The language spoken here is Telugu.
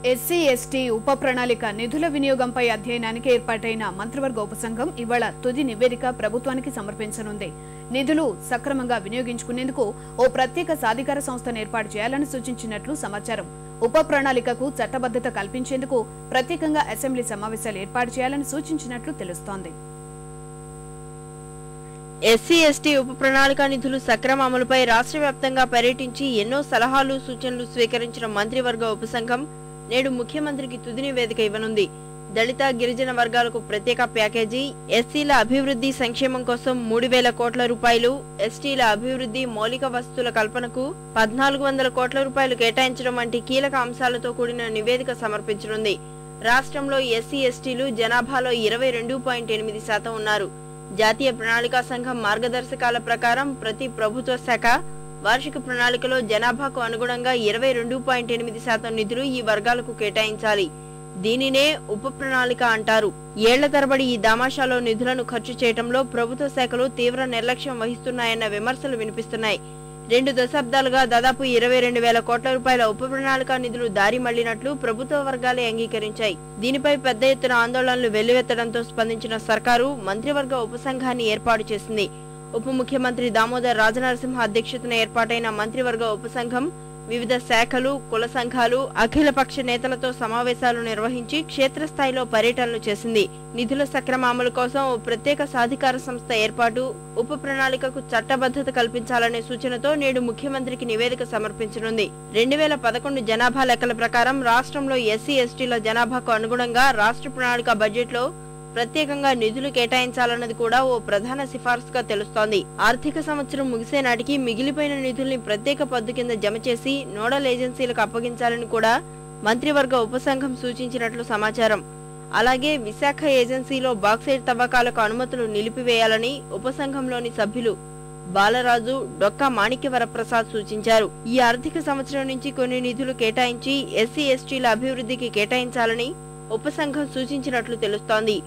ఎస్సీ ఎస్టీ ఉప ప్రణాళిక నిధుల వినియోగంపై అధ్యయనానికి ఏర్పాటైన మంత్రివర్గ ఉపసంఘం ఇవాళ తుది నివేదిక ప్రభుత్వానికి సమర్పించనుంది. నిధులు సక్రమంగా వినియోగించుకునేందుకు ఓ ప్రత్యేక సాధికార సంస్థను ఏర్పాటు చేయాలని సూచించినట్లు సమాచారం. ఉప ప్రణాళికకు చట్టబద్ధత కల్పించేందుకు ప్రత్యేకంగా అసెంబ్లీ సమావేశాలు ఏర్పాటు చేయాలని సూచించినట్లు తెలుస్తోంది. ఎస్సీ ఎస్టీ ఉప ప్రణాళిక నిధులు సక్రమ అమలుపై రాష్ట్ర వ్యాప్తంగా పర్యటించి ఎన్నో సలహాలు సూచనలు స్వీకరించిన మంత్రివర్గ ఉపసంఘం నేడు ముఖ్యమంత్రికి తుది నివేదిక ఇవ్వనుంది. దళిత గిరిజన వర్గాలకు ప్రత్యేక ప్యాకేజీ, ఎస్సీల అభివృద్ధి సంక్షేమం కోసం 3,000 కోట్ల రూపాయలు, ఎస్టీల అభివృద్ధి మౌలిక వసతుల కల్పనకు 1,400 కోట్ల రూపాయలు కేటాయించడం వంటి కీలక అంశాలతో కూడిన నివేదిక సమర్పించనుంది. రాష్ట్రంలో ఎస్సీ ఎస్టీలు జనాభాలో 22.8% ఉన్నారు. జాతీయ ప్రణాళికా సంఘం మార్గదర్శకాల ప్రకారం ప్రతి ప్రభుత్వ శాఖ వార్షిక ప్రణాళికలో జనాభాకు అనుగుణంగా 22.8% నిధులు ఈ వర్గాలకు కేటాయించాలి. దీనినే ఉప ప్రణాళిక అంటారు. ఏళ్ల తరబడి ఈ దామాషాలో నిధులను ఖర్చు చేయడంలో ప్రభుత్వ శాఖలు తీవ్ర నిర్లక్ష్యం వహిస్తున్నాయన్న విమర్శలు వినిపిస్తున్నాయి. 2 దశాబ్దాలుగా దాదాపు 22,000 కోట్ల రూపాయల ఉప ప్రణాళిక నిధులు దారి మళ్లినట్లు ప్రభుత్వ వర్గాలే అంగీకరించాయి. దీనిపై పెద్ద ఎత్తున ఆందోళనలు వెల్లువెత్తడంతో స్పందించిన సర్కారు మంత్రివర్గ ఉపసంఘాన్ని ఏర్పాటు చేసింది. ఉప ముఖ్యమంత్రి దామోదర్ రాజనరసింహ అధ్యక్షతన ఏర్పాటైన మంత్రివర్గ ఉపసంఘం వివిధ శాఖలు, కుల సంఘాలు, అఖిలపక్ష నేతలతో సమావేశాలు నిర్వహించి క్షేత్రస్థాయిలో పర్యటనలు చేసింది. నిధుల సక్రమ అమలు కోసం ఓ ప్రత్యేక సాధికార సంస్థ ఏర్పాటు, ఉప ప్రణాళికకు చట్టబద్ధత కల్పించాలనే సూచనతో నేడు ముఖ్యమంత్రికి నివేదిక సమర్పించనుంది. 2011 జనాభా లెక్కల ప్రకారం రాష్ట్రంలో ఎస్సీ ఎస్టీల జనాభాకు అనుగుణంగా రాష్ట్ర ప్రణాళిక బడ్జెట్లో ప్రత్యేకంగా నిధులు కేటాయించాలన్నది కూడా ఓ ప్రధాన సిఫార్సుగా తెలుస్తోంది. ఆర్థిక సంవత్సరం ముగిసే నాటికి మిగిలిపోయిన నిధుల్ని ప్రత్యేక పద్దు కింద జమ చేసి నోడల్ ఏజెన్సీలకు అప్పగించాలని కూడా మంత్రివర్గ ఉపసంఘం సూచించినట్లు సమాచారం. అలాగే విశాఖ ఏజెన్సీలో బాక్సైట్ తవ్వకాలకు అనుమతులు నిలిపివేయాలని ఉపసంఘంలోని సభ్యులు బాలరాజు, డొక్కా మాణిక్యవరప్రసాద్ సూచించారు. ఈ ఆర్థిక సంవత్సరం నుంచి కొన్ని నిధులు కేటాయించి ఎస్సీ ఎస్టీల అభివృద్ధికి కేటాయించాలని ఉపసంఘం సూచించినట్లు తెలుస్తోంది.